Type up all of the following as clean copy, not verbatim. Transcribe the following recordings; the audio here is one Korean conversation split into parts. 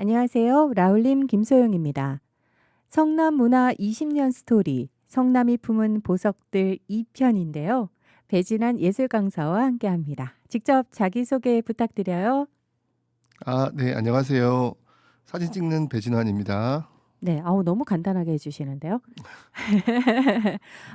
안녕하세요. 라울림 김소영입니다. 성남 문화 20년 스토리, 성남이 품은 보석들 2편인데요. 배진환 예술 강사와 함께합니다. 직접 자기소개 부탁드려요. 네, 안녕하세요. 사진 찍는 배진환입니다. 네, 너무 간단하게 해주시는데요.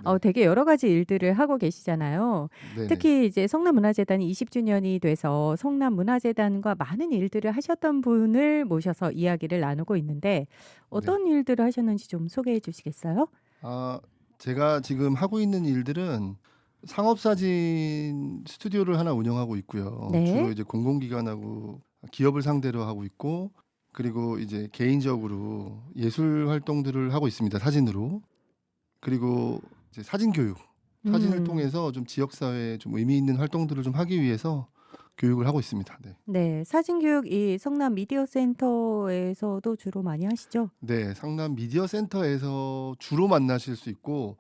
네, 되게 여러 가지 일들을 하고 계시잖아요. 네네. 특히 이제 성남문화재단이 20주년이 돼서 성남문화재단과 많은 일들을 하셨던 분을 모셔서 이야기를 나누고 있는데 네. 어떤 일들을 하셨는지 좀 소개해 주시겠어요? 아, 제가 지금 하고 있는 일들은 상업사진 스튜디오를 하나 운영하고 있고요. 네. 주로 이제 공공기관하고 기업을 상대로 하고 있고, 그리고 이제 개인적으로 예술 활동들을 하고 있습니다. 사진으로. 그리고 이제 사진 교육, 사진을 음. 통해서 좀 지역사회에 좀 의미 있는 활동들을 좀 하기 위해서 교육을 하고 있습니다. 네. 네. 사진 교육 이 성남 미디어 센터에서도 주로 많이 하시죠? 네. 상남 미디어 센터에서 주로 만나실 수 있고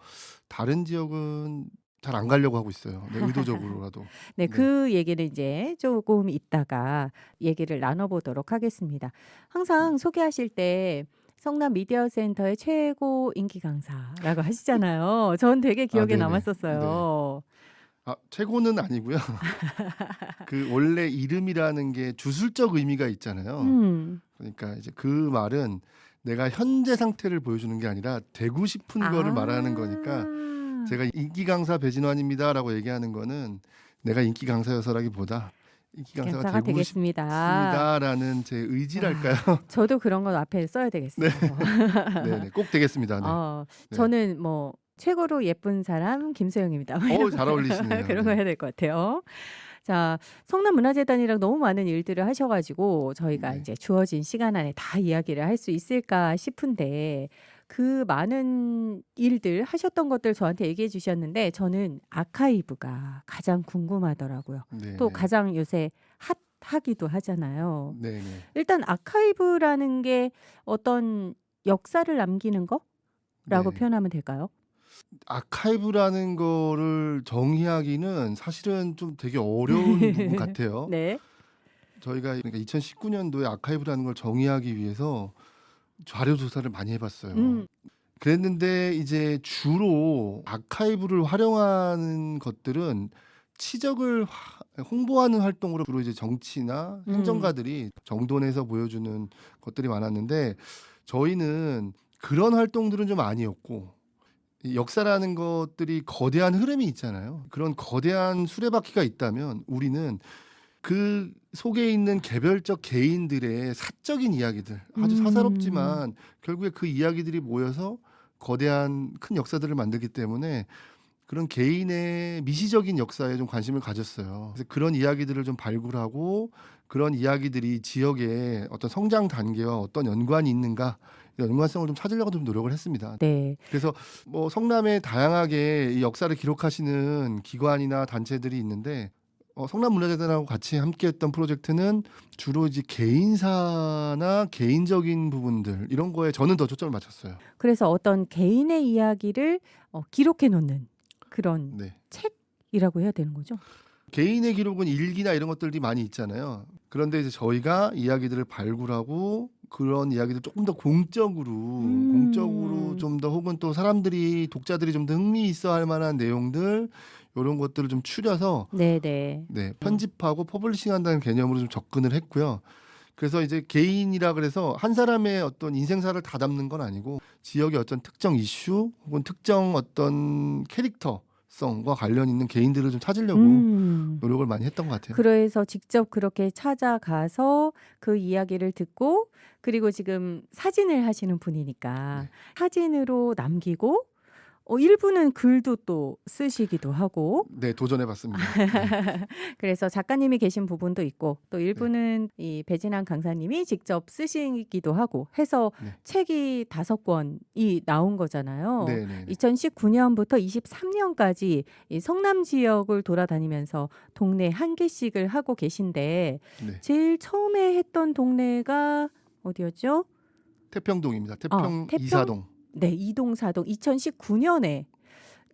다른 지역은 잘 안 가려고 하고 있어요. 네, 의도적으로라도. 네. 네. 그 얘기는 이제 조금 이따가 얘기를 나눠 보도록 하겠습니다. 항상 소개하실 때 성남 미디어 센터의 최고 인기 강사라고 하시잖아요. 전 되게 기억에 네네. 네. 남았었어요. 최고는 아니고요. 그 원래 이름이라는 게 주술적 의미가 있잖아요. 음. 그러니까 이제 그 말은 내가 현재 상태를 보여주는 게 아니라 되고 싶은 거를 말하는 거니까 아. 제가 "인기 강사 배진환입니다."라고 얘기하는 거는 내가 인기 강사여서라기보다 '인기 강사가 강사가 되고 되겠습니다. 싶습니다.'라는 제 의지랄까요? 와. 저도 그런 건 앞에 써야 네. 되겠어요. 네네. 꼭 되겠습니다. 네. 네. 저는 뭐 최고로 예쁜 사람 김소영입니다. 뭐 이런 잘 어울리시네요. 그런 거 네. 해야 될 것 같아요. 자, 성남문화재단이랑 너무 많은 일들을 하셔 가지고 저희가 네. 이제 주어진 시간 안에 다 이야기를 할 수 있을까 싶은데 그 많은 일들 하셨던 것들 저한테 얘기해 주셨는데 저는 아카이브가 가장 궁금하더라고요. 또 네네. 가장 요새 핫하기도 하잖아요. 네네. 일단 아카이브라는 게 어떤 역사를 남기는 거라고 네. 표현하면 될까요? 아카이브라는 거를 정의하기는 사실은 좀 되게 어려운 부분 같아요. 네. 저희가 그러니까 2019 년도에 아카이브라는 걸 정의하기 위해서 자료 조사를 많이 해 봤어요. 음. 그랬는데 이제 주로 아카이브를 활용하는 것들은 치적을 홍보하는 활동으로 주로 이제 정치나 음. 행정가들이 정돈해서 보여주는 것들이 많았는데 저희는 그런 활동들은 좀 아니었고 이 역사라는 것들이 거대한 흐름이 있잖아요. 그런 거대한 수레바퀴가 있다면 우리는 그 속에 있는 개별적 개인들의 사적인 이야기들, 아주 음. 사사롭지만 결국에 그 이야기들이 모여서 거대한 큰 역사들을 만들기 때문에 그런 개인의 미시적인 역사에 좀 관심을 가졌어요. 그래서 그런 이야기들을 좀 발굴하고 그런 이야기들이 지역의 어떤 성장 단계와 어떤 연관이 있는가, 연관성을 좀 찾으려고 좀 노력을 했습니다. 네. 그래서 뭐 성남에 다양하게 이 역사를 기록하시는 기관이나 단체들이 있는데 성남문화재단하고 같이 함께했던 프로젝트는 주로 이제 개인사나 개인적인 부분들 이런 거에 저는 더 초점을 맞췄어요. 그래서 어떤 개인의 이야기를 기록해 놓는 그런 네. 책이라고 해야 되는 거죠? 개인의 기록은 일기나 이런 것들이 많이 있잖아요. 그런데 이제 저희가 이야기들을 발굴하고 그런 이야기들 조금 더 공적으로 음. 좀 더 혹은 또 사람들이 독자들이 좀 더 흥미 있어 할 만한 내용들 요런 것들을 좀 추려서 네네. 네 편집하고 퍼블리싱한다는 개념으로 좀 접근을 했고요. 그래서 이제 개인이라 그래서 한 사람의 어떤 인생사를 다 담는 건 아니고 지역의 어떤 특정 이슈 혹은 특정 어떤 캐릭터성과 관련 있는 개인들을 좀 찾으려고 음. 노력을 많이 했던 것 같아요. 그래서 직접 그렇게 찾아가서 그 이야기를 듣고 그리고 지금 사진을 하시는 분이니까 네. 사진으로 남기고 일부는 글도 또 쓰시기도 하고 네 도전해 봤습니다. 네. 그래서 작가님이 계신 부분도 있고 또 네. 일부는 이 배진환 강사님이 직접 쓰시기도 하고 해서 네. 책이 5권이 나온 거잖아요. 네네네. 2019 년부터 23 년까지 이 성남 지역을 돌아다니면서 동네 한 개씩을 하고 계신데 네. 제일 처음에 했던 동네가 어디였죠? 태평동입니다. 태평 태평? 이사동. 네. 이동사동 2019 년에 네.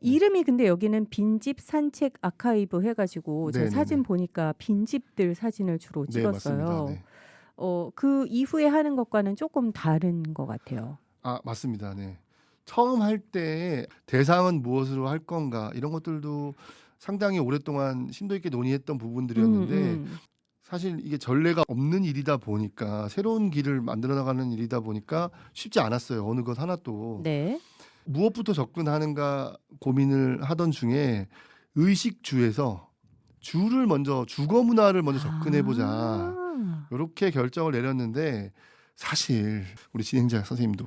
이름이 근데 여기는 빈집 산책 아카이브 해 가지고 제가 사진 네네네. 보니까 빈집들 사진을 주로 네 맞습니다. 찍었어요. 네. 그 이후에 하는 것과는 조금 다른 것 같아요. 아 맞습니다. 네. 처음 할 때 대상은 무엇으로 할 건가 이런 것들도 상당히 오랫동안 심도 있게 논의했던 부분들이었는데 음. 사실 이게 전례가 없는 일이다 보니까 새로운 길을 만들어 나가는 일이다 보니까 쉽지 않았어요. 어느 것 하나 또. 네. 무엇부터 접근하는가 고민을 하던 중에 의식주에서 주를 먼저 주거 문화를 먼저 접근해 보자. 아. 요렇게 결정을 내렸는데 사실 우리 진행자 선생님도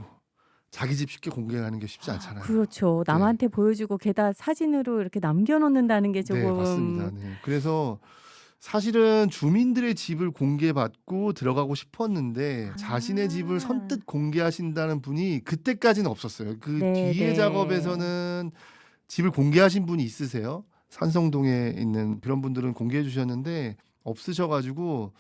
자기 집 쉽게 공개하는 게 쉽지 않잖아요. 그렇죠. 네. 남한테 보여주고 게다가 사진으로 이렇게 남겨 놓는다는 게 네 맞습니다. 조금 네. 그래서 사실은 주민들의 집을 공개받고 들어가고 싶었는데 자신의 집을 아. 선뜻 공개하신다는 분이 그때까지는 없었어요. 그 뒤에 네네. 작업에서는 집을 공개하신 분이 있으세요? 산성동에 있는 그런 분들은 공개해 주셨는데 없으셔 가지고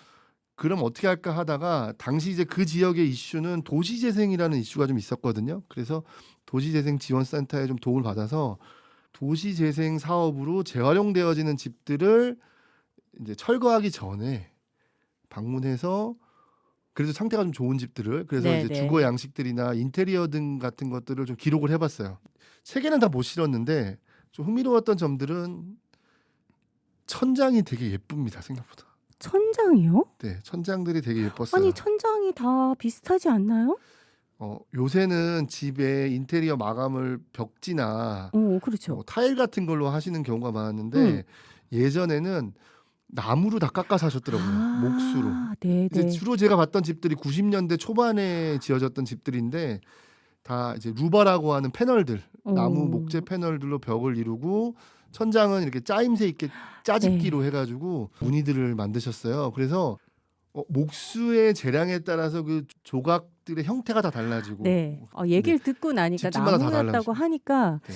그럼 어떻게 할까 하다가 당시 이제 그 지역의 이슈는 도시재생이라는 이슈가 좀 있었거든요. 그래서 도시재생지원센터에 좀 도움을 받아서 도시재생 사업으로 재활용되어지는 집들을 이제 철거하기 전에 방문해서 그래도 상태가 좀 좋은 집들을 그래서 이제 네네. 주거 양식들이나 인테리어 등 같은 것들을 좀 기록을 해봤어요. 책에는 다 못 실었는데 좀 흥미로웠던 점들은 천장이 되게 예쁩니다 생각보다. 천장이요? 네, 천장들이 되게 아니 예뻤어요. 천장이 다 비슷하지 않나요? 요새는 집에 인테리어 마감을 벽지나 그렇죠. 뭐 타일 같은 걸로 하시는 경우가 음. 많았는데 예전에는 나무로 다 깎아서 하셨더라고요. 목수로. 아 이제 네네. 주로 제가 봤던 집들이 90년대 초반에 지어졌던 집들인데 다 이제 루버라고 하는 패널들, 나무 목재 어. 패널들로 벽을 이루고 천장은 이렇게 짜임새 있게 짜집기로 네. 해가지고 무늬들을 만드셨어요. 그래서 목수의 재량에 따라서 그 조각들의 형태가 다 달라지고 네. 네, 얘기를 듣고 나니까 집집마다 다 나무였다고 달라지고 하니까 네,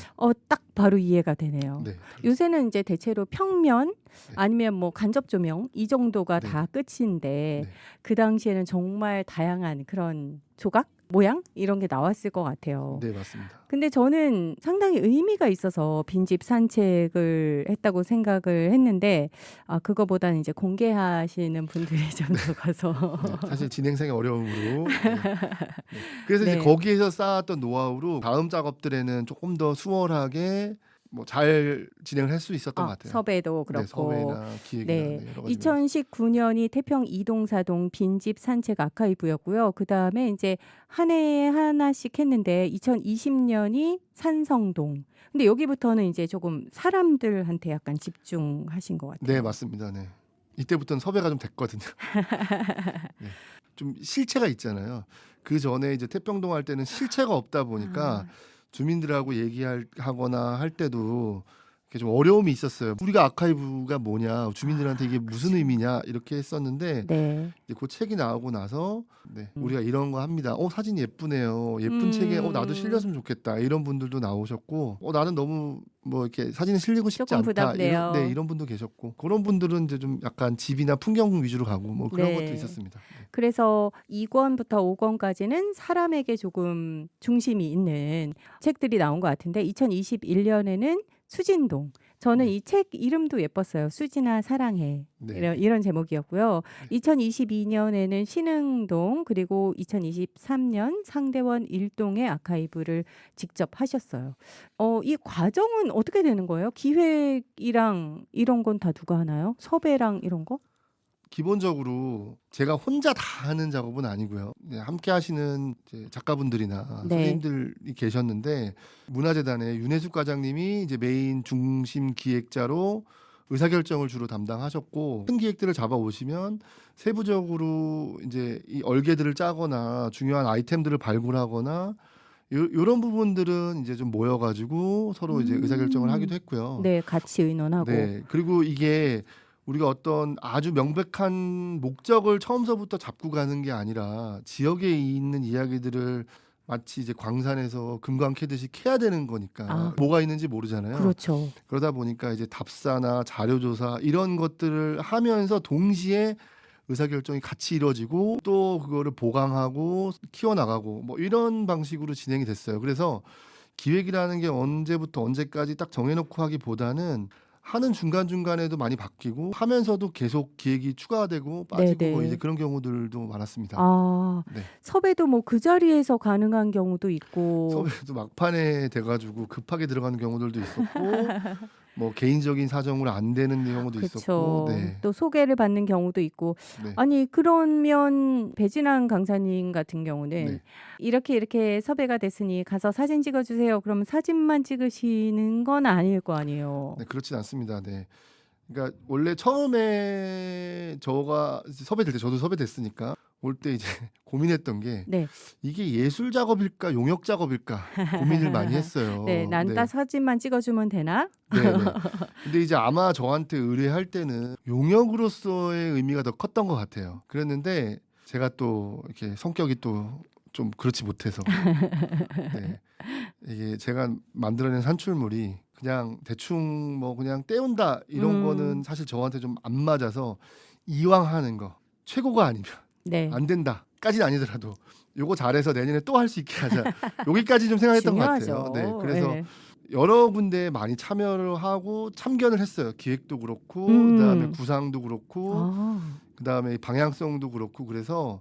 딱 바로 이해가 되네요. 네, 요새는 이제 대체로 평면 네. 아니면 뭐 간접 조명 이 정도가 네. 다 끝인데 네. 그 당시에는 정말 다양한 그런 조각, 모양 이런 게 나왔을 것 같아요. 네, 맞습니다. 근데 저는 상당히 의미가 있어서 빈집 산책을 했다고 생각을 했는데 그거보다는 이제 공개하시는 분들이 좀 적어서 네, 사실 진행상의 어려움으로 네. 그래서 이제 네. 거기에서 쌓았던 노하우로 다음 작업들에는 조금 더 수월하게 뭐 잘 진행을 할 수 있었던 것 같아요. 섭외도 네, 그렇고 섭외나 기획이나 네. 네, 여러 가지 면에서. 2019년이 태평 이동사동 빈집 산책 아카이브였고요. 그다음에 이제 한 해에 하나씩 했는데 2020년이 산성동. 근데 여기부터는 이제 조금 사람들한테 약간 집중하신 것 네, 같아요. 맞습니다. 네. 이때부터는 섭외가 좀 됐거든요. 네. 좀 실체가 있잖아요. 그 전에 이제 태평동 할 때는 실체가 없다 보니까 주민들하고 얘기하거나 할 때도 이렇게 좀 어려움이 있었어요. 우리가 아카이브가 뭐냐, 주민들한테 이게 무슨 그쵸. 의미냐 이렇게 했었는데 네. 이제 그 책이 나오고 나서 네, 우리가 이런 거 합니다. 사진 예쁘네요. 예쁜 음. 책에 나도 실렸으면 좋겠다. 이런 분들도 나오셨고, 나는 너무 뭐 이렇게 사진에 실리고 싶지 조금 않다. 부담돼요. 이런 분도 계셨고, 그런 분들은 이제 좀 약간 집이나 풍경 위주로 가고 뭐 그런 것들이 네. 있었습니다. 네. 그래서 2권부터 5권까지는 사람에게 조금 중심이 있는 책들이 나온 것 같은데 2021년에는 수진동. 저는 네. 이 책 이름도 예뻤어요. 수진아 사랑해. 네. 이런 제목이었고요. 2022년에는 신흥동 그리고 2023년 상대원 1동의 아카이브를 직접 하셨어요. 이 과정은 어떻게 되는 거예요? 기획이랑 이런 건 다 누가 하나요? 섭외랑 이런 거? 기본적으로 제가 혼자 다 하는 작업은 아니고요. 네, 함께 하시는 이제 작가분들이나 네. 선생님들이 계셨는데 문화재단의 윤혜숙 과장님이 이제 메인 중심 기획자로 의사결정을 주로 담당하셨고 큰 기획들을 잡아 오시면 세부적으로 이제 이 얼개들을 짜거나 중요한 아이템들을 발굴하거나 요런 부분들은 이제 좀 모여가지고 서로 이제 의사결정을 하기도 했고요. 네, 같이 의논하고. 네, 그리고 이게 우리가 어떤 아주 명백한 목적을 처음서부터 잡고 가는 게 아니라 지역에 있는 이야기들을 마치 이제 광산에서 금광 캐듯이 캐야 되는 거니까 뭐가 있는지 모르잖아요. 그렇죠. 그러다 보니까 이제 답사나 자료조사 이런 것들을 하면서 동시에 의사결정이 같이 이루어지고 또 그거를 보강하고 키워나가고 뭐 이런 방식으로 진행이 됐어요. 그래서 기획이라는 게 언제부터 언제까지 딱 정해놓고 하기보다는 하는 중간중간에도 많이 바뀌고 하면서도 계속 기획이 추가되고 빠지고 뭐 이제 네네. 그런 경우들도 많았습니다. 아. 네. 섭외도 뭐 그 자리에서 가능한 경우도 있고. 섭외도 막판에 돼 가지고 급하게 들어가는 경우들도 있었고 뭐 개인적인 사정으로 안 되는 경우도 있었고 그쵸. 네. 또 소개를 받는 경우도 있고. 네. 아니 그러면 배진환 강사님 같은 경우는 네. 이렇게 섭외가 됐으니 "가서 사진 찍어 주세요." 그러면 사진만 찍으시는 건 아닐 거 아니에요. 네 그렇진 않습니다. 네. 그러니까 원래 처음에 저가 이제 섭외될 때 저도 섭외됐으니까 올 때 이제 고민했던 게 네. '이게 예술 작업일까 용역 작업일까?' 고민을 많이 했어요. 네. '난 딱 네. 사진만 찍어 주면 되나?' 네네. 근데 이제 아마 저한테 의뢰할 때는 용역으로서의 의미가 더 컸던 것 같아요. 그랬는데 제가 또 이렇게 성격이 또 좀 그렇지 못해서 네. 이게 제가 만들어낸 산출물이 그냥 대충 뭐 그냥 때운다 이런 거는 사실 저한테 좀 안 맞아서 이왕 하는 거 최고가 아니면 네. 안 된다까지는 아니더라도 요거 잘해서 내년에 또 할 수 있게 하자. 여기까지 좀 생각했던 것 같아요. 중요하죠. 네. 그래서 예. 여러 군데에 많이 참여를 하고 참견을 했어요. 기획도 그렇고 그다음에 음. 구상도 그렇고 아. 그다음에 방향성도 그렇고 그래서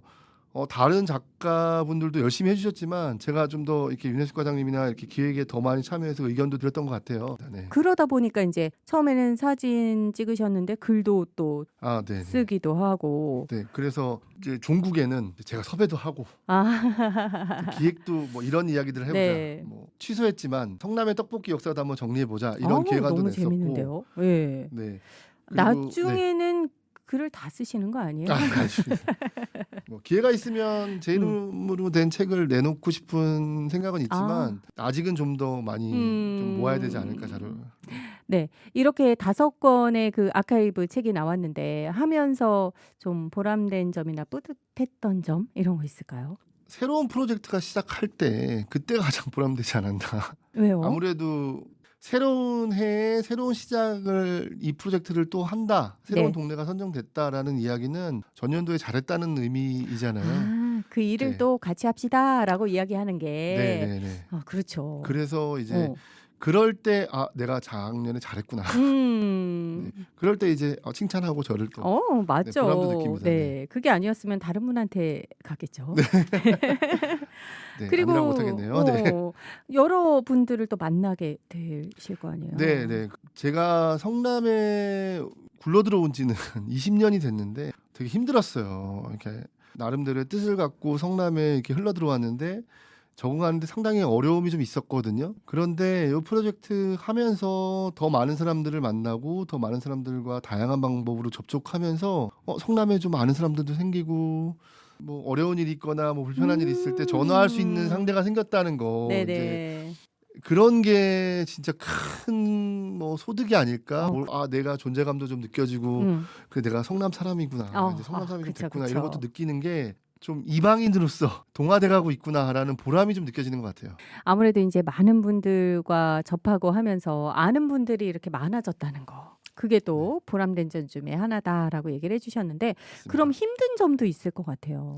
다른 작가분들도 열심히 해 주셨지만 제가 좀 더 이렇게 윤혜숙 과장님이나 이렇게 기획에 더 많이 참여해서 의견도 드렸던 것 같아요. 네. 그러다 보니까 인제 처음에는 사진 찍으셨는데 글도 또 아 네네. 쓰기도 하고. 네. 그래서 이제 종국에는 제가 섭외도 하고 아. 기획도 뭐 이런 이야기들을 해 보자. 네. 뭐 취소했지만 성남의 떡볶이 역사도 한번 정리해 보자. 이런 기획안도 너무 냈었고. 재밌는데요. 예. 네. 그리고 네. 나중에는 글을 다 쓰시는 거 아니에요? 아 아닙니다. 뭐 기회가 있으면 제 이름으로 된 책을 내놓고 싶은 생각은 아. 있지만 아직은 좀 더 많이 좀 모아야 되지 않을까 자료를. 네. 이렇게 5권의 그 아카이브 책이 나왔는데 하면서 좀 보람된 점이나 뿌듯했던 점 이런 거 있을까요? 새로운 프로젝트가 시작할 때 그때가 가장 보람되지 않았나. 왜요? 아무래도 새로운 해에 새로운 시작을 이 프로젝트를 또 한다. 새로운 네. 동네가 선정됐다라는 이야기는 전년도에 잘했다는 의미이잖아요. 아 그 일을 네. 또 같이 합시다라고 이야기하는 게. 네네네. 그렇죠. 그래서 이제 어. 그럴 때 '아 내가 작년에 잘했구나.' 음. 네. 그럴 때 이제 칭찬하고 저를 또 네 맞죠. 보람도 느낍니다. 네. 네. 그게 아니었으면 다른 분한테 갔겠죠. 네. 아니라고 못 그리고 하겠네요. 네. 여러 분들을 또 만나게 되실 거 아니에요. 네네. 제가 성남에 굴러 들어온 지는 20 년이 됐는데 되게 힘들었어요. 이렇게 나름대로의 뜻을 갖고 성남에 이렇게 흘러 들어왔는데 적응하는데 상당히 어려움이 좀 있었거든요. 그런데 이 프로젝트 하면서 더 많은 사람들을 만나고 더 많은 사람들과 다양한 방법으로 접촉하면서 성남에 좀 아는 사람들도 생기고 뭐 어려운 일이 있거나 뭐 불편한 일이 있을 때 전화할 수 있는 상대가 생겼다는 거 이제 네네. 그런 게 진짜 큰 뭐 소득이 아닐까? 어. 내가 존재감도 좀 느껴지고 그래 내가 성남 사람이구나. 이제 성남 사람이 좀 그쵸, 됐구나. 이런 것도 그쵸. 느끼는 게 좀 이방인으로서 동화돼 가고 있구나라는 보람이 좀 느껴지는 것 같아요. 아무래도 인제 많은 분들과 접하고 하면서 아는 분들이 이렇게 많아졌다는 거. 그게 네. 또 보람된 점 중에 하나다라고 얘기를 해 주셨는데 맞습니다. 그럼 힘든 점도 있을 것 같아요.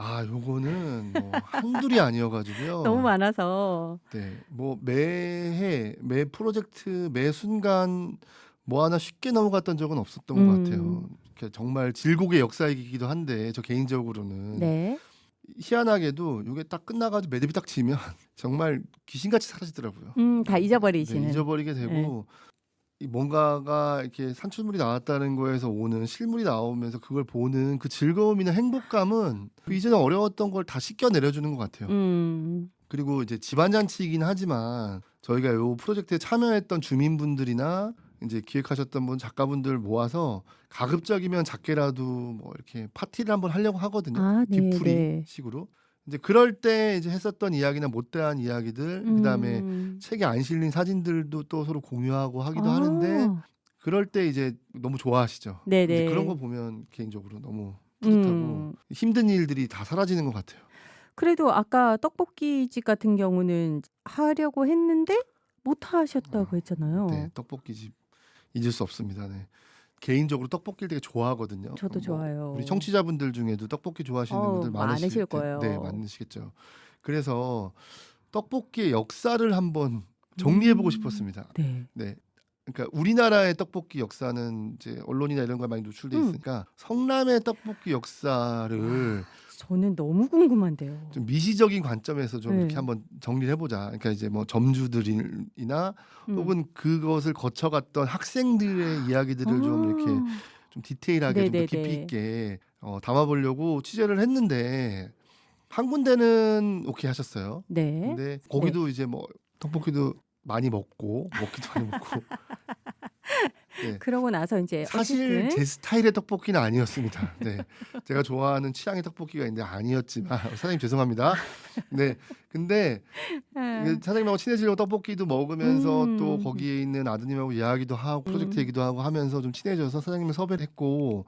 요거는 뭐 한둘이 아니어 너무 가지고요. 많아서. 네. 뭐 매해 매 프로젝트 매 순간 뭐 하나 쉽게 넘어갔던 적은 없었던 것 같아요. 이렇게 정말 질곡의 역사이기도 한데 저 개인적으로는 네. 희한하게도 요게 딱 끝나 가지고 매듭이 딱 지면 정말 귀신같이 사라지더라고요. 다 네 잊어버리시는. 잊어버리게 예. 되고 이 뭔가가 이렇게 산출물이 나왔다는 거에서 오는 실물이 나오면서 그걸 보는 그 즐거움이나 행복감은 그 이전에 어려웠던 걸 다 씻겨 내려주는 것 같아요. 음. 그리고 이제 집안잔치이긴 하지만 저희가 요 프로젝트에 참여했던 주민분들이나 인제 기획하셨던 분 작가분들 모아서 가급적이면 작게라도 뭐 이렇게 파티를 한번 하려고 하거든요. 뒤풀이 네네. 식으로. 이제 그럴 때 이제 했었던 이야기나 못다한 이야기들 그다음에 책에 안 실린 사진들도 또 서로 공유하고 하기도 하는데 그럴 때 이제 너무 좋아하시죠. 이제 그런 거 네네. 보면 개인적으로 너무 뿌듯하고 힘든 일들이 다 사라지는 것 같아요. 그래도 아까 떡볶이집 같은 경우는 하려고 했는데 못 하셨다고 네. 했잖아요. 떡볶이집 잊을 수 없습니다. 네. 개인적으로 떡볶이를 되게 좋아하거든요. 저도 우리 좋아해요. 청취자분들 중에도 떡볶이 좋아하시는 분들 많으실 네 거예요. 많으시겠죠. 그래서 떡볶이의 역사를 한번 정리해 보고 싶었습니다. 네. 네. 그러니까 우리나라의 떡볶이 역사는 이제 언론이나 이런 거에 많이 노출돼 음. 있으니까 성남의 떡볶이 역사를 저는 너무 궁금한데요. 좀 미시적인 관점에서 좀 이렇게 네. 한번 정리를 해보자. 그러니까 이제 뭐 점주들이나 음. 혹은 그것을 거쳐갔던 학생들의 이야기들을 좀 이렇게 아. 좀 디테일하게 좀 더 깊이 네네네. 있게 담아보려고 취재를 했는데 한 군데는 오케이 하셨어요. 네. 근데 네. 거기도 이제 뭐 떡볶이도 많이 먹고 먹기도 많이 먹고 네. 그러고 나서 인제 사실 어쨌든 제 스타일의 떡볶이는 아니었습니다. 네. 제가 좋아하는 취향의 떡볶이가 있는데 아니었지만 사장님 죄송합니다. 네. 근데 이게 아. 사장님하고 친해지려고 떡볶이도 먹으면서 또 음. 거기에 있는 아드님하고 이야기도 하고 프로젝트 음. 얘기도 하고 하면서 좀 친해져서 사장님을 섭외를 했고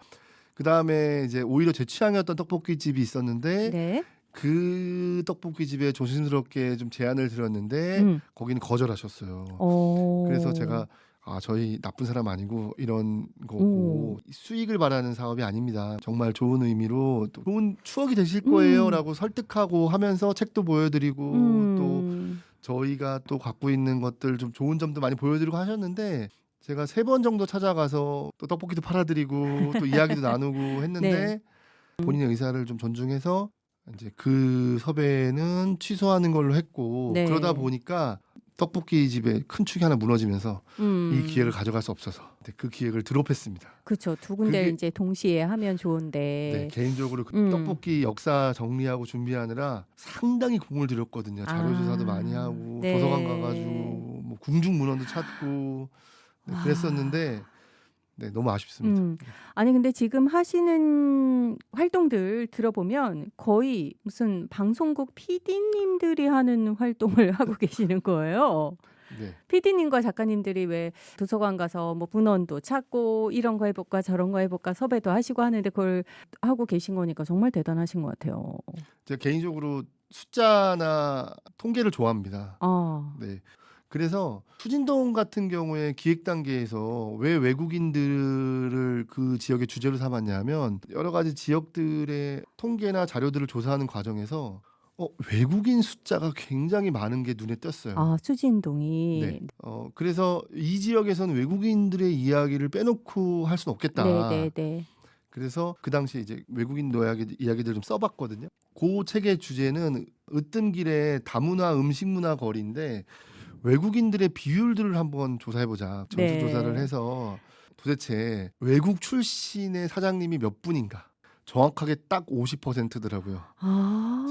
그다음에 이제 오히려 제 취향이었던 떡볶이집이 있었는데 네. 그 떡볶이집에 조심스럽게 좀 제안을 드렸는데 음. 거기는 거절하셨어요. 그래서 어. 제가 저희 나쁜 사람 아니고 이런 오. 거고 수익을 바라는 사업이 아닙니다. 정말 좋은 의미로 또 좋은 추억이 되실 음. 거예요라고 설득하고 하면서 책도 보여드리고 또 음. 저희가 또 갖고 있는 것들 좀 좋은 점도 많이 보여드리고 하셨는데 제가 3번 정도 찾아가서 또 떡볶이도 팔아드리고 또 이야기도 나누고 네. 했는데 본인의 의사를 좀 존중해서 이제 그 섭외는 취소하는 걸로 했고 그러다 네. 보니까 떡볶이 집에 큰 축이 하나 무너지면서 이 기획을 음. 가져갈 수 없어서 그 기획을 드롭했습니다. 그쵸. 두 군데를 그게 인제 동시에 하면 네 좋은데. 개인적으로 그 음. 떡볶이 역사 정리하고 준비하느라 상당히 공을 들였거든요. 자료 조사도 많이 아. 하고 도서관 가 가지고 네. 뭐 궁중 문헌도 찾고 네 그랬었는데 와. 네 너무 아쉽습니다. 네. 아니 근데 지금 하시는 활동들 들어보면 거의 무슨 방송국 PD님들이 하는 활동을 하고 계시는 거예요. 네. PD님과 작가님들이 왜 도서관 가서 뭐 문헌도 찾고 이런 거 해 볼까 저런 거 해 볼까 섭외도 하시고 하는데 그걸 하고 계신 거니까 정말 대단하신 것 같아요. 제가 개인적으로 숫자나 통계를 좋아합니다. 아. 네. 그래서 수진동 같은 경우에 기획 단계에서 왜 외국인들을 그 지역의 주제로 삼았냐면 여러 가지 지역들의 통계나 자료들을 조사하는 과정에서 외국인 숫자가 굉장히 많은 게 눈에 띄었어요. 아 네. 수진동이. 그래서 이 지역에서는 외국인들의 이야기를 빼놓고 할 수는 없겠다. 네네네. 그래서 그 당시에 이제 외국인 이야기들을 좀 써봤거든요. 그 책의 주제는 으뜸길의 다문화 음식문화 거리인데 외국인들의 비율들을 한번 조사해보자. 전수조사를 네. 해서 도대체 외국 출신의 사장님이 몇 분인가. 정확하게 딱 50%더라고요.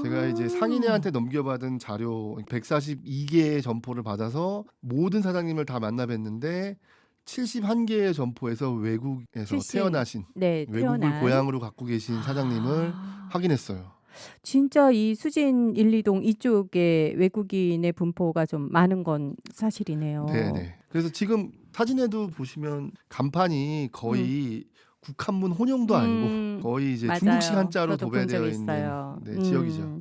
제가 이제 아. 상인회한테 넘겨받은 자료 142개의 점포를 받아서 모든 사장님을 다 만나 뵀는데 71개의 점포에서 외국에서 출신. 태어나신 네. 외국을 태어난. 고향으로 갖고 계신 사장님을 아. 확인했어요. 진짜 이 수진 1-2동 이쪽에 외국인의 분포가 좀 많은 건 사실이네요. 네네. 그래서 지금 사진에도 보시면 간판이 음. 거의 국한문 혼용도 아니고 거의 이제 중국식 맞아요. 한자로 저도 본 적 도배되어 있는 있어요. 지역이죠.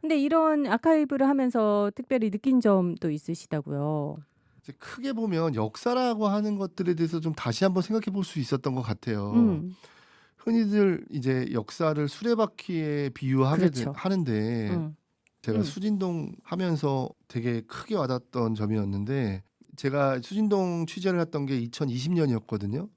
근데 이런 아카이브를 하면서 특별히 느낀 점도 있으시다고요? 이제 크게 보면 역사라고 하는 것들에 대해서 좀 다시 한번 생각해 볼 수 있었던 것 같아요. 음. 흔히들 이제 역사를 수레바퀴에 비유하게 그렇죠. 하는데 음. 제가 수진동 하면서 되게 크게 와닿았던 점이었는데 제가 수진동 취재를 했던 게 2020년이었거든요.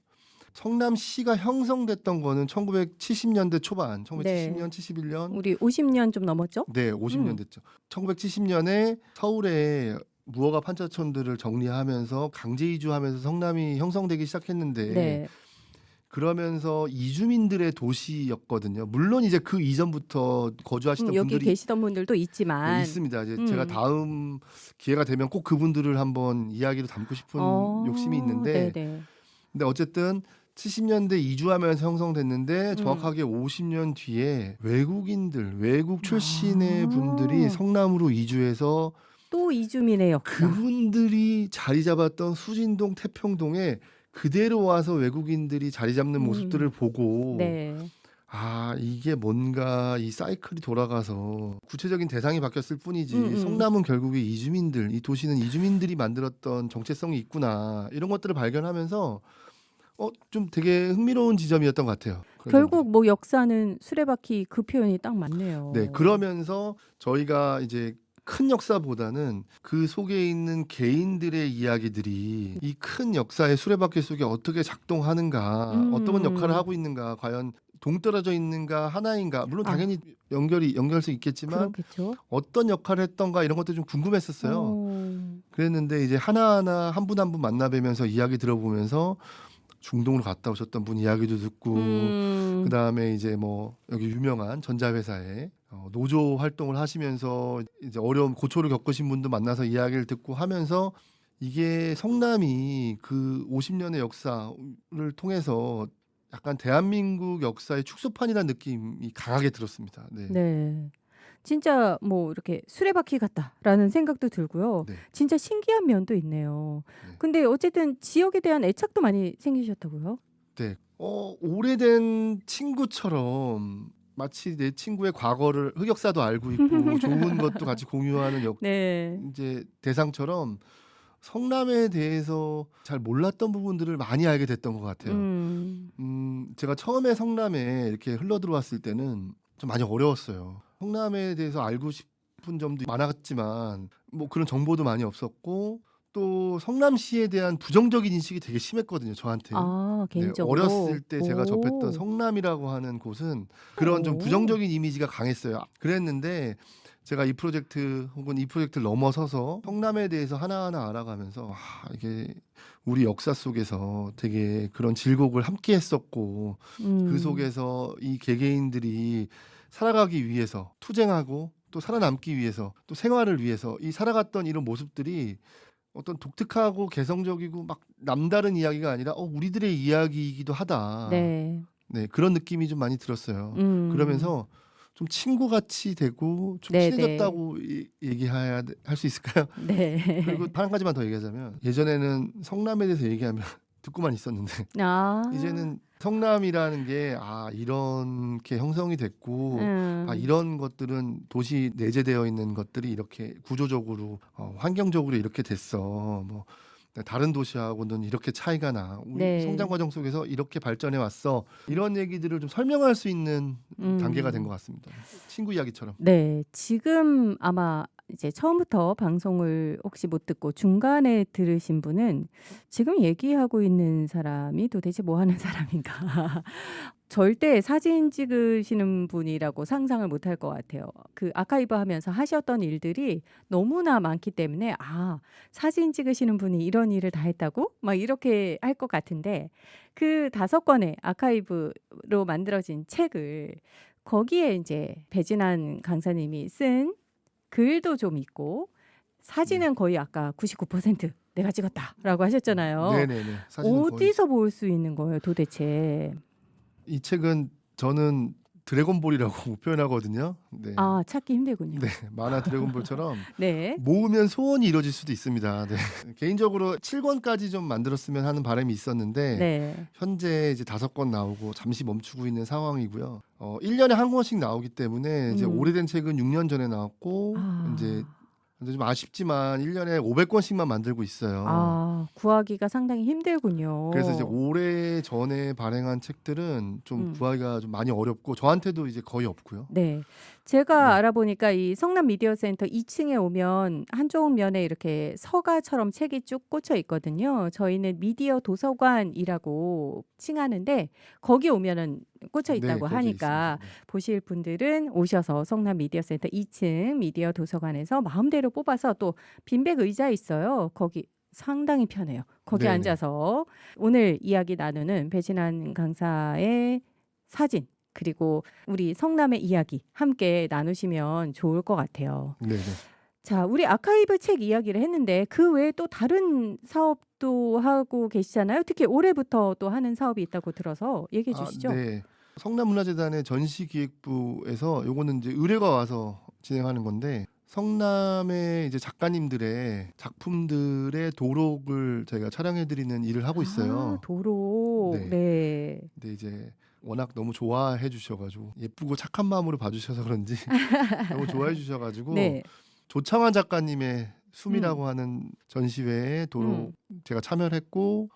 성남시가 형성됐던 거는 1970년대 초반, 1970년, 네. 71년, 우리 50년 좀 넘었죠? 네, 50년 음. 됐죠. 1970년에 서울에 무허가 판자촌들을 정리하면서 강제 이주하면서 성남이 형성되기 시작했는데 네. 그러면서 이주민들의 도시였거든요. 물론 이제 그 이전부터 거주하시던 여기 분들이 계시던 분들도 네, 있지만. 있습니다. 이제 제가 음. 다음 기회가 되면 꼭 그분들을 한번 이야기로 담고 싶은 욕심이 있는데 네네. 근데 어쨌든 70년대 이주하면서 형성됐는데 음. 정확하게 50년 뒤에 외국인들, 외국 출신의 분들이 아. 성남으로 이주해서 또 이주민의 역사. 그분들이 자리 잡았던 수진동, 태평동에 그대로 와서 외국인들이 자리 잡는 모습들을 보고 네. 이게 뭔가 이 사이클이 돌아가서 구체적인 대상이 바뀌었을 뿐이지 음음. 성남은 결국에 이주민들, 이 도시는 이주민들이 만들었던 정체성이 있구나 이런 것들을 발견하면서 좀 되게 흥미로운 지점이었던 것 같아요. 그런 점들이. 결국 뭐 역사는 수레바퀴 그 표현이 딱 네, 맞네요. 그러면서 저희가 이제 큰 역사보다는 그 속에 있는 개인들의 이야기들이 이 큰 역사의 수레바퀴 속에 어떻게 작동하는가, 어떤 역할을 음. 하고 있는가, 과연 동떨어져 있는가, 하나인가. 물론 아 당연히 연결수 있겠지만 그렇겠죠. 어떤 역할을 했던가 이런 것도 좀 궁금했었어요. 어. 그랬는데 이제 하나하나 한 분 한 분 만나뵈면서 이야기 들어보면서 중동으로 갔다 오셨던 분 이야기도 듣고, 음. 그다음에 이제 뭐 여기 유명한 전자회사에 노조 활동을 하시면서 이제 어려운 고초를 겪으신 분도 만나서 이야기를 듣고 하면서 이게 성남이 그 50년의 역사를 통해서 약간 대한민국 역사의 축소판이라는 느낌이 강하게 들었습니다. 네. 네. 진짜 뭐 이렇게 '수레바퀴 같다.'라는 생각도 들고요. 네. 진짜 신기한 면도 있네요. 네. 근데 어쨌든 지역에 대한 애착도 많이 생기셨다고요? 네. 오래된 친구처럼 마치 내 친구의 과거를 흑역사도 알고 있고 좋은 것도 같이 공유하는 네. 이제 대상처럼 성남에 대해서 잘 몰랐던 부분들을 많이 알게 됐던 것 같아요. 음. 제가 처음에 성남에 이렇게 흘러들어왔을 때는 좀 많이 어려웠어요. 성남에 대해서 알고 싶은 점도 많았지만 뭐 그런 정보도 많이 없었고, 또 성남시에 대한 부정적인 인식이 되게 심했거든요, 저한테. 아 네, 개인적으로. 어렸을 때 제가 접했던 오. 성남이라고 하는 곳은 그런 좀 오. 부정적인 이미지가 강했어요. 그랬는데 제가 이 프로젝트 혹은 이 프로젝트를 넘어서서 성남에 대해서 하나하나 알아가면서 이게 우리 역사 속에서 되게 그런 질곡을 함께 했었고, 그 음. 속에서 이 개개인들이 살아가기 위해서 투쟁하고 또 살아남기 위해서 또 생활을 위해서 이 살아갔던 이런 모습들이 어떤 독특하고 개성적이고 막 남다른 이야기가 아니라 우리들의 이야기이기도 하다. 네. 네, 그런 느낌이 좀 많이 들었어요. 음. 그러면서 좀 친구같이 되고 좀 네네. 친해졌다고 얘기해야 할 수 있을까요? 그리고 네. 한 가지만 더 얘기하자면, 예전에는 성남에 대해서 얘기하면 듣고만 있었는데 아. 이제는 성남이라는 게 이렇게 형성이 됐고, 음. 이런 것들은 도시 내재되어 있는 것들이 이렇게 구조적으로 환경적으로 이렇게 됐어. 뭐 다른 도시하고는 이렇게 차이가 나. 우리 성장 네. 과정 속에서 이렇게 발전해 왔어. 이런 얘기들을 좀 설명할 수 있는 단계가 된 것 음. 같습니다. 친구 이야기처럼. 네. 지금 아마 이제 처음부터 방송을 혹시 못 듣고 중간에 들으신 분은 '지금 얘기하고 있는 사람이 도대체 뭐 하는 사람인가.' 절대 사진 찍으시는 분이라고 상상을 못할 것 같아요. 그 아카이브 하면서 하셨던 일들이 너무나 많기 때문에 '아 사진 찍으시는 분이 이런 일을 다 했다고?' 막 이렇게 할 것 같은데, 그 5권의 아카이브로 만들어진 책을 거기에 인제 배진환 강사님이 쓴 글도 좀 있고, 네. 사진은 거의 아까 99% "내가 찍었다."라고 하셨잖아요. 네네네. 사진은 거의. 어디서 볼 수 있는 거예요 도대체? 이 책은 저는 드래곤볼이라고 표현하거든요. 네. 아 찾기 힘들군요. 네. 만화 드래곤볼처럼 네. 모으면 소원이 이루어질 수도 있습니다. 네. 개인적으로 7권까지 좀 만들었으면 하는 바람이 있었는데 네. 현재 이제 5권 나오고 잠시 멈추고 있는 상황이고요. 1 년에 한 권씩 나오기 때문에 이제 음. 오래된 책은 6년 전에 나왔고, 인제 아. 좀 아쉽지만 1 년에 500권씩만 만들고 있어요. 아 구하기가 상당히 그래서 이제 힘들군요. 오래전에 발행한 책들은 좀 음. 구하기가 좀 많이 어렵고 저한테도 이제 거의 없고요. 네. 제가 네. 알아보니까 이 성남 미디어 센터 2 층에 오면 한쪽 면에 이렇게 서가처럼 책이 쭉 꽂혀 있거든요. 저희는 미디어 도서관이라고 칭하는데 거기 오면은 꽂혀 네. 있다고 거기에 있습니다. 하니까 네. 보실 분들은 오셔서 성남 미디어 센터 2층 미디어 도서관에서 마음대로 뽑아서, 또 빈백 의자 있어요. 거기 상당히 편해요. 거기 네네. 앉아서 오늘 이야기 나누는 배진환 강사의 사진, 그리고 우리 성남의 이야기 함께 나누시면 좋을 것 같아요. 네네. 자, 우리 아카이브 책 이야기를 했는데 그 외에 또 다른 사업도 하고 계시잖아요. 특히 올해부터 또 하는 사업이 있다고 들어서 얘기해 주시죠. 네. 성남문화재단의 전시기획부에서 요거는 이제 의뢰가 와서 진행하는 건데, 성남의 이제 작가님들의 작품들의 도록을 저희가 촬영해 드리는 일을 하고 아 있어요. 도로. 네. 네. 근데 이제 워낙 너무 좋아해 주셔 가지고, 예쁘고 착한 마음으로 봐 주셔서 그런지 너무 좋아해 주셔 가지고 네. 조창환 작가님의 음. 숨이라고 하는 전시회에 도록 음. 제가 참여를 했고,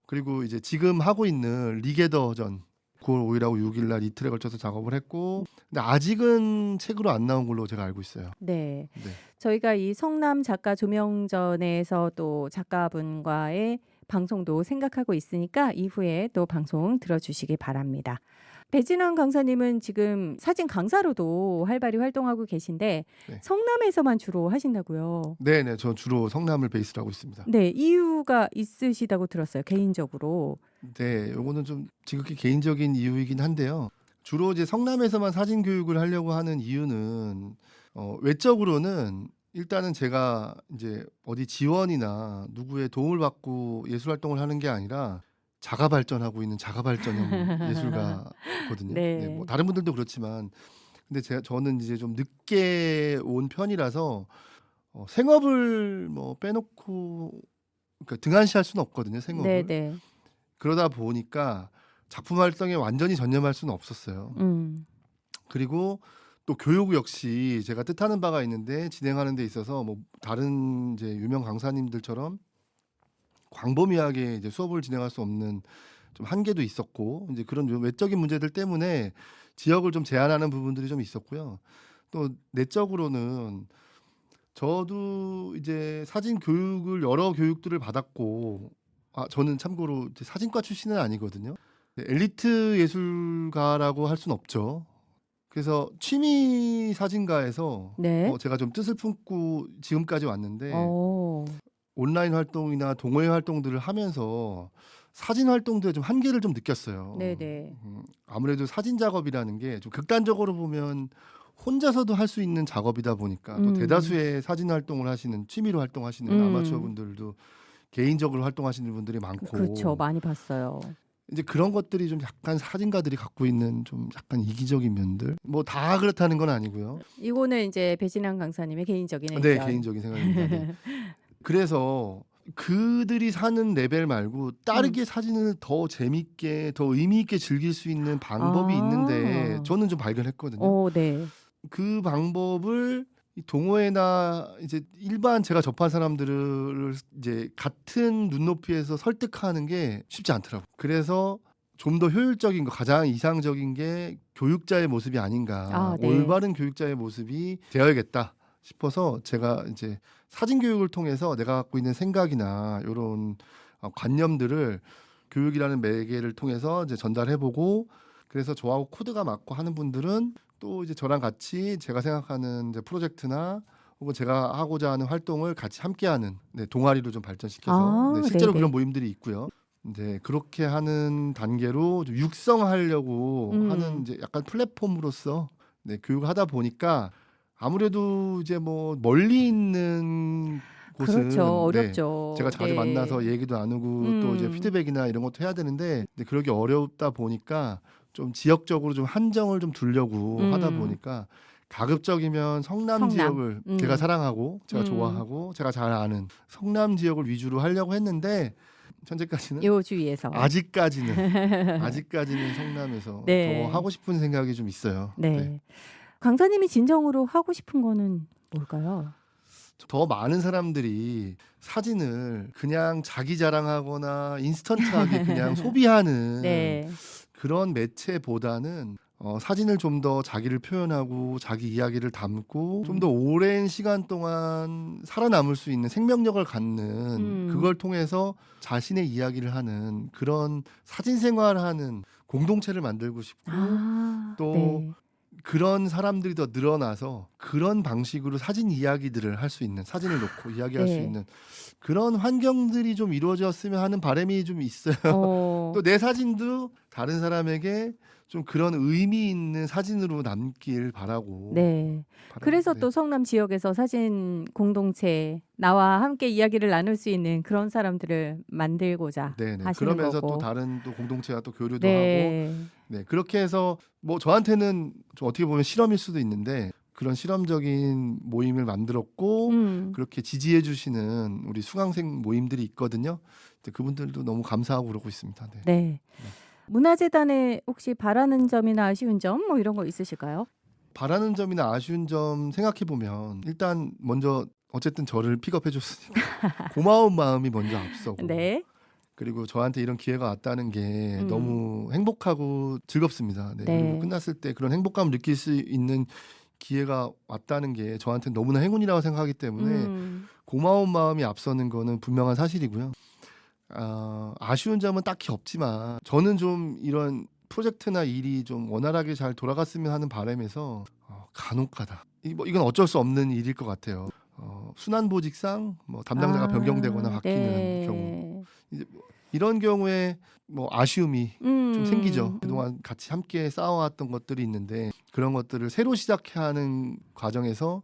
그리고 이제 지금 하고 있는 리게더전 9월 5일하고 6일 날 이틀에 걸쳐서 작업을 했고 근데 아직은 책으로 안 나온 걸로 제가 알고 있어요. 네. 네. 저희가 이 성남 작가 조명전에서 또 작가분과의 방송도 생각하고 있으니까 이후에 또 방송 들어주시기 바랍니다. 배진환 강사님은 지금 사진 강사로도 활발히 활동하고 계신데 네. 성남에서만 주로 하신다고요? 네네. 저 주로 성남을 베이스로 하고 있습니다. 네, 이유가 있으시다고 들었어요, 개인적으로. 네, 요거는 좀 지극히 개인적인 이유이긴 한데요. 주로 이제 성남에서만 사진 교육을 하려고 하는 이유는 외적으로는 일단은 제가 이제 어디 지원이나 누구의 도움을 받고 예술 활동을 하는 게 아니라 자가 발전하고 있는 자가 발전형 예술가거든요. 네, 뭐 네. 다른 분들도 그렇지만 근데 저는 이제 좀 늦게 온 편이라서 생업을 뭐 빼놓고 그러니까 등한시할 수는 없거든요, 생업을. 네네. 그러다 보니까 작품 활동에 완전히 전념할 수는 없었어요. 그리고 또 교육 역시 제가 뜻하는 바가 있는데 진행하는 데 있어서 뭐 다른 이제 유명 강사님들처럼 광범위하게 이제 수업을 진행할 수 없는 좀 한계도 있었고 이제 그런 좀 외적인 문제들 때문에 지역을 좀 제한하는 부분들이 좀 있었고요. 또 내적으로는 저도 이제 사진 교육을 여러 교육들을 받았고 저는 참고로 이제 사진과 출신은 아니거든요. 엘리트 예술가라고 할 수는 없죠. 그래서 취미 사진가에서 네. 제가 좀 뜻을 품고 지금까지 왔는데 어. 온라인 활동이나 동호회 활동들을 하면서 사진 활동도에 좀 한계를 좀 느꼈어요. 네네. 아무래도 사진 작업이라는 게 좀 극단적으로 보면 혼자서도 할 수 있는 작업이다 보니까 또 대다수의 사진 활동을 하시는 취미로 활동하시는 아마추어 분들도 개인적으로 활동하시는 분들이 많고 그렇죠. 많이 봤어요. 이제 그런 것들이 좀 약간 사진가들이 갖고 있는 좀 약간 이기적인 면들 뭐 다 그렇다는 건 아니고요. 이거는 이제 배진환 강사님의 개인적인 네, 의견. 개인적인 생각입니다. 네. 그래서 그들이 사는 레벨 말고 다르게 사진을 더 재밌게 더 의미 있게 즐길 수 있는 방법이 있는데 저는 좀 발견했거든요. 네. 그 방법을 이 동호회나 이제 일반 제가 접한 사람들을 이제 같은 눈높이에서 설득하는 게 쉽지 않더라고요. 그래서 좀 더 효율적인 거 가장 이상적인 게 교육자의 모습이 아닌가. 네. 올바른 교육자의 모습이 되어야겠다 싶어서 제가 이제 사진 교육을 통해서 내가 갖고 있는 생각이나 요런 관념들을 교육이라는 매개를 통해서 이제 전달해 보고 그래서 저하고 코드가 맞고 하는 분들은 또 이제 저랑 같이 제가 생각하는 이제 프로젝트나 혹은 제가 하고자 하는 활동을 같이 함께하는 동아리로 좀 발전시켜서 실제로 네네. 그런 모임들이 있고요. 이제 그렇게 하는 단계로 좀 육성하려고 하는 이제 약간 플랫폼으로서 교육을 하다 보니까 아무래도 이제 뭐 멀리 있는 곳은 그렇죠. 어렵죠. 제가 자주 네. 만나서 얘기도 나누고 또 이제 피드백이나 이런 것도 해야 되는데 그러기 어렵다 보니까 좀 지역적으로 좀 한정을 좀 두려고 하다 보니까 가급적이면 성남 지역을 제가 사랑하고 제가 좋아하고 제가 잘 아는 성남 지역을 위주로 하려고 했는데 현재까지는 요 주위에서. 아직까지는 성남에서 네. 더 하고 싶은 생각이 좀 있어요. 네. 강사님이 진정으로 하고 싶은 거는 뭘까요? 더 많은 사람들이 사진을 그냥 자기 자랑하거나 인스턴트하게 그냥 소비하는 네. 그런 매체보다는 사진을 좀 더 자기를 표현하고 자기 이야기를 담고 좀 더 오랜 시간 동안 살아남을 수 있는 생명력을 갖는 그걸 통해서 자신의 이야기를 하는 그런 사진 생활하는 공동체를 만들고 싶고 또 네. 그런 사람들이 더 늘어나서 그런 방식으로 사진 이야기들을 할 수 있는 사진을 놓고 이야기할 수 네. 있는 그런 환경들이 좀 이루어졌으면 하는 바람이 좀 있어요. 또 내 사진도 다른 사람에게 좀 그런 의미 있는 사진으로 남길 바라고. 네. 그래서 또 성남 지역에서 사진 공동체 나와 함께 이야기를 나눌 수 있는 그런 사람들을 만들고자 네네. 하시는 그러면서 거고. 또 다른 또 공동체와 또 교류도 네. 하고 그렇게 해서 뭐 저한테는 좀 어떻게 보면 실험일 수도 있는데 그런 실험적인 모임을 만들었고 그렇게 지지해 주시는 우리 수강생 모임들이 있거든요. 그분들도 너무 감사하고 그러고 있습니다. 네. 네. 문화재단에 혹시 바라는 점이나 아쉬운 점 뭐 이런 거 있으실까요? 바라는 점이나 아쉬운 점 생각해 보면 일단 먼저 어쨌든 저를 픽업해 줬으니까 고마운 마음이 먼저 앞서고 네. 그리고 저한테 이런 기회가 왔다는 게 음. 너무 행복하고 즐겁습니다. 네. 그리고 네. 끝났을 때 그런 행복감을 느낄 수 있는 기회가 왔다는 게 저한테는 너무나 행운이라고 생각하기 때문에 음. 고마운 마음이 앞서는 거는 분명한 사실이고요. 아쉬운 점은 딱히 없지만 저는 좀 이런 프로젝트나 일이 좀 원활하게 잘 돌아갔으면 하는 바람에서 간혹가다 이건 어쩔 수 없는 일일 것 같아요. 순환보직상 뭐 담당자가 변경되거나 바뀌는 경우 네. 이제 이런 경우에 뭐 아쉬움이 좀 생기죠. 음. 그동안 같이 함께 쌓아왔던 것들이 있는데 그런 것들을 새로 시작해야 하는 과정에서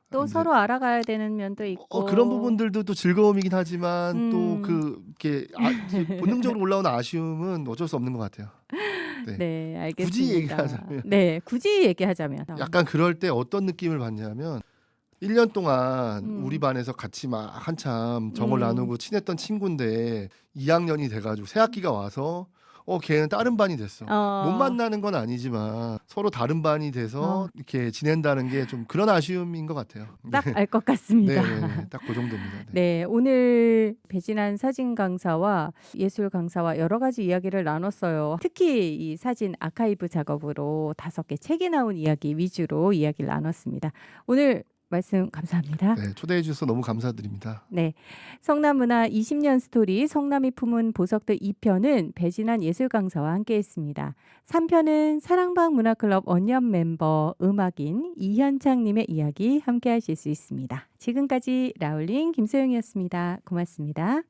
또 이제 서로 알아가야 되는 면도 그런 있고. 부분들도 또 즐거움이긴 하지만 또 음. 이렇게 이제 본능적으로 올라오는 아쉬움은 어쩔 수 없는 것 같아요. 네. 네, 굳이 알겠습니다. 얘기하자면 네, 굳이 얘기하자면. 약간 그럴 때 어떤 느낌을 받냐면 1년 동안 우리 음. 반에서 같이 막 한참 정을 음. 나누고 친했던 친구인데 2학년이 돼 가지고 새 학기가 와서 걔는 다른 반이 됐어. 못 어. 만나는 건 아니지만 서로 다른 반이 어. 돼서 이렇게 지낸다는 게 좀 그런 아쉬움인 것 같아요. 딱 알 것 같습니다. 네네네. 딱 그 정도입니다. 네. 네, 오늘 배진환 사진 강사와 예술 강사와 여러 가지 이야기를 나눴어요. 특히 이 사진 아카이브 작업으로 5개 책이 나온 이야기 위주로 이야기를 나눴습니다. 오늘 말씀 감사합니다. 네, 초대해 주셔서 너무 감사드립니다. 네, 성남문화 20년 스토리 성남이 품은 보석들 2편은 배진환 예술 강사와 함께했습니다. 3편은 사랑방 문화클럽 원년 멤버 음악인 이현창님의 이야기 함께하실 수 있습니다. 지금까지 라울링 김소영이었습니다. 고맙습니다.